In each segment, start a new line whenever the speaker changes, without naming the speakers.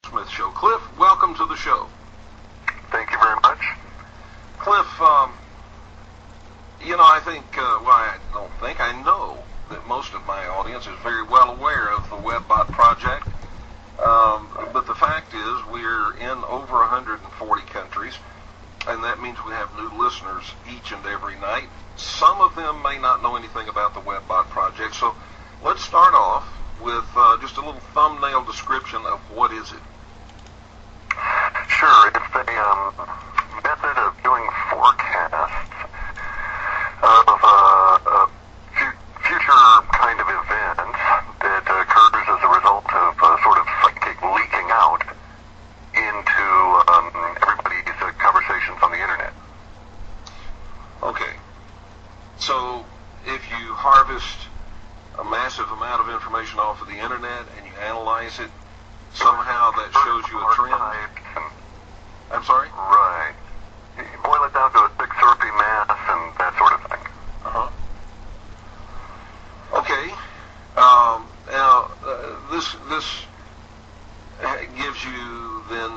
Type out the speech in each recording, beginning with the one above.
Smith Show. Clif, welcome to the show.
Thank you very much.
Clif, I think, I know that most of my audience is very well aware of the WebBot project. But the fact is we're in over 140 countries, and that means we have new listeners each and every night. Some of them may not know anything about the WebBot project, so let's start off with just a little thumbnail description of what is it.
Sure, it's a method of doing forecasts of future kind of events that occurs as a result of sort of psychic leaking out into everybody's conversations on the internet.
Okay. So if you harvest a massive amount of information off of the internet and you analyze it, somehow that shows you a trend? I'm sorry?
Right. You boil it down to a big syrupy mass and that sort of thing.
Uh-huh. Okay. Now, this gives you then,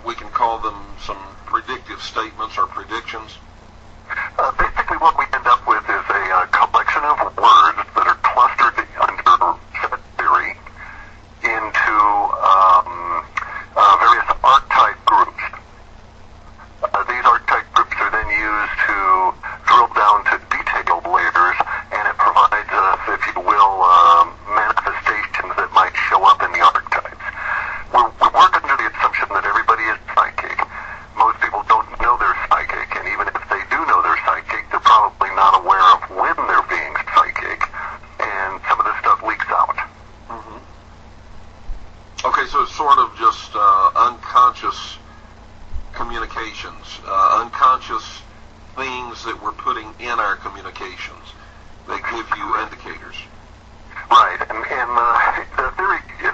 we can call them some predictive statements or predictions.
Basically what we end up with is a collection of words that are clustered under set theory into various archetype groups. These archetype groups are then used to drill down to detailed layers, and it provides us, if you will, manifestations that might show up in the archetypes. We work under the assumption that everybody is psychic. Most people don't know they're psychic, and even if they do know they're psychic, they're probably not aware of when they're being psychic, and some of this stuff leaks out.
Mm-hmm. Okay, so it's sort of just unconscious communications, unconscious things that we're putting in our communications that give you indicators.
Right, and the theory is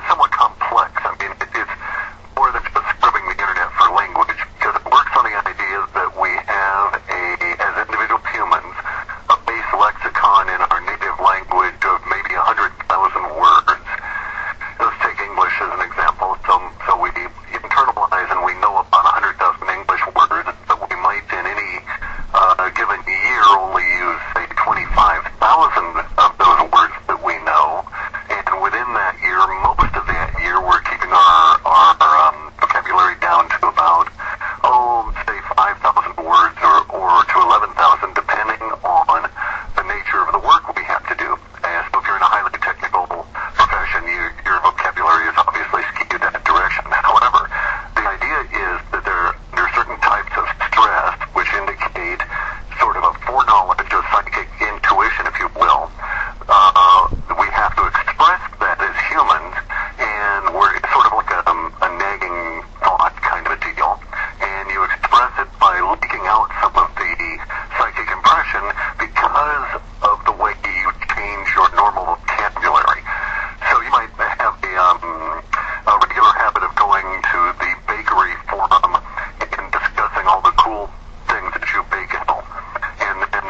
somewhat complex. I mean, it's more than just scrubbing the internet for language, because it works on the idea that we have, as individual humans, a base lexicon in our native language of maybe 100,000 words. Let's take English as an example. So we internalize and we know about 100,000 English words, but we might in any given year only use, say, 25,000 of those words that we know. And within that year, most of that year, we're keeping our vocabulary down to about, say 5,000 words or to 11,000, depending on the nature of the work we have to do. And so if you're in a highly technical profession, your vocabulary is obviously skewed that direction. However, the idea is that there are certain types of stress which indicate sort of a foreknowledge of psychic intuition, if you will. We have to express that as humans, and it's sort of like a nagging thought kind of a deal. And you express it by leaking out some of the psychic impression because of the way you change your normal vocabulary. So you might have a regular habit of going to the bakery forum and discussing all the cool things that you bake at home. And then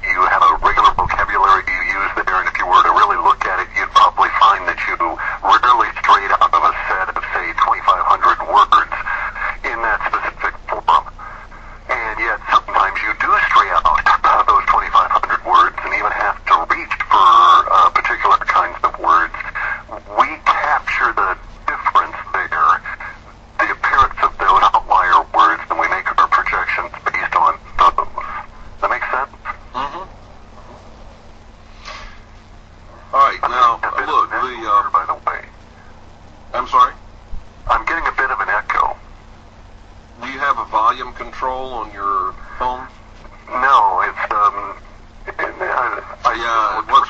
you have a regular vocabulary you use there, and if you were to really look at it, you'd probably find that you rarely strayed out of a set of, say, 2,500 words in that specific forum. And yet sometimes you do stray out of those 2,500 words and even have to reach for particular kinds of words. We capture the difference there, the appearance of those outlier words, and we make our projections based on those. Does that make sense?
Mm-hmm. All right, now, look,
by the way.
I'm sorry?
I'm getting a bit of an echo.
Do you have a volume control on your phone?
No, it's,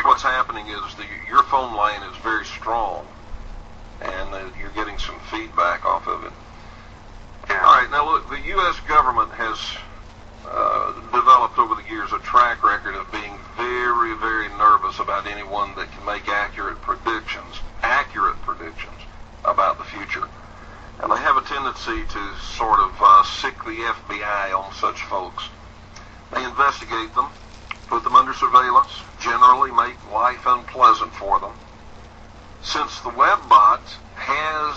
What's happening is your phone line is very strong, and you're getting some feedback off of it.
Yeah.
All right, now look, the U.S. government has developed over the years a track record of being very, very nervous about anyone that can make accurate predictions about the future. And they have a tendency to sort of sick the FBI on such folks. They investigate them, put them under surveillance, generally make life unpleasant for them. Since the WebBot has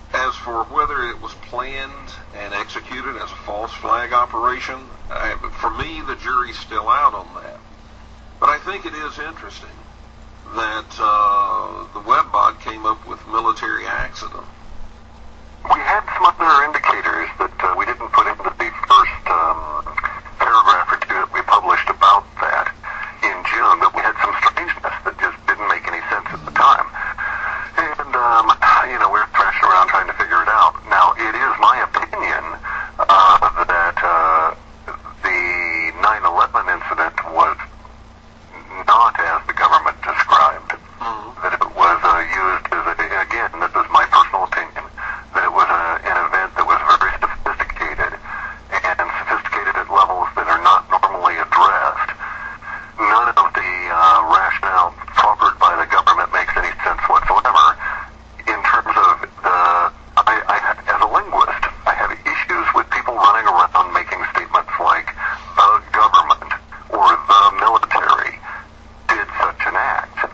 for whether it was planned and executed as a false flag operation, for me, the jury's still out on that. But I think it is interesting that the WebBot came up with military accident.
We had some other indicators that we didn't put into the first paragraph or two that we published about that in June, but we had some strangeness that just didn't make any sense at the time. And, we're thrashing around trying to figure it out. Now, it is my opinion that the 9/11 incident was not as the government described. That it was used as, again, this is my personal opinion, that it was an event that was very sophisticated and sophisticated at levels that are not normally addressed. None of the rationale proffered by the government makes any sense whatsoever. In terms of as a linguist, I have issues with people running around making statements like the government or the military did such an act.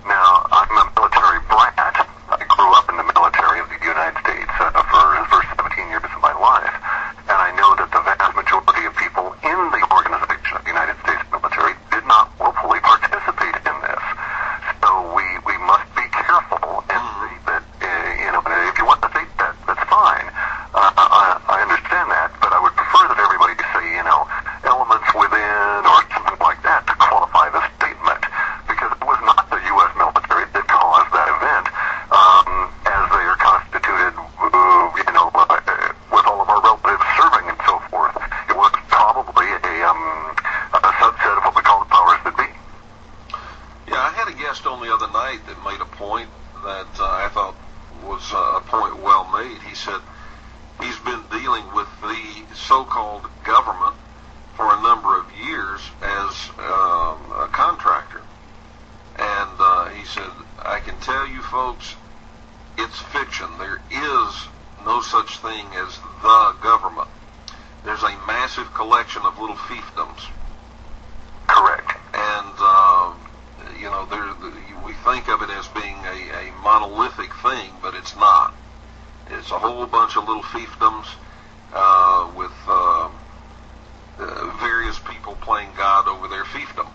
Now, I'm a military brat. I grew up in the military of the United States for the first 17 years of my life, and I know that the vast majority of people in the organization of the United States military did not willfully participate in this. So we must be careful and say that, if you want to say that, that's fine. I understand that, but I would prefer that everybody say, elements within or something like that to qualify the statement, because it was not the U.S. military that caused that event, as they are constituted, with all of our relatives serving and so forth. It was probably a subset of what we call the powers that be.
Yeah, I had a guest on the other night that made a point that I thought was a point well made. He said he's been dealing with the so-called government for a number of years as a contractor. And he said, I can tell you folks, it's fiction. There is no such thing as the government. There's a massive collection of little fiefdoms.
Correct.
And, we think of it as being a monolithic thing, but it's not. It's a whole bunch of little fiefdoms with various people playing God over their fiefdom.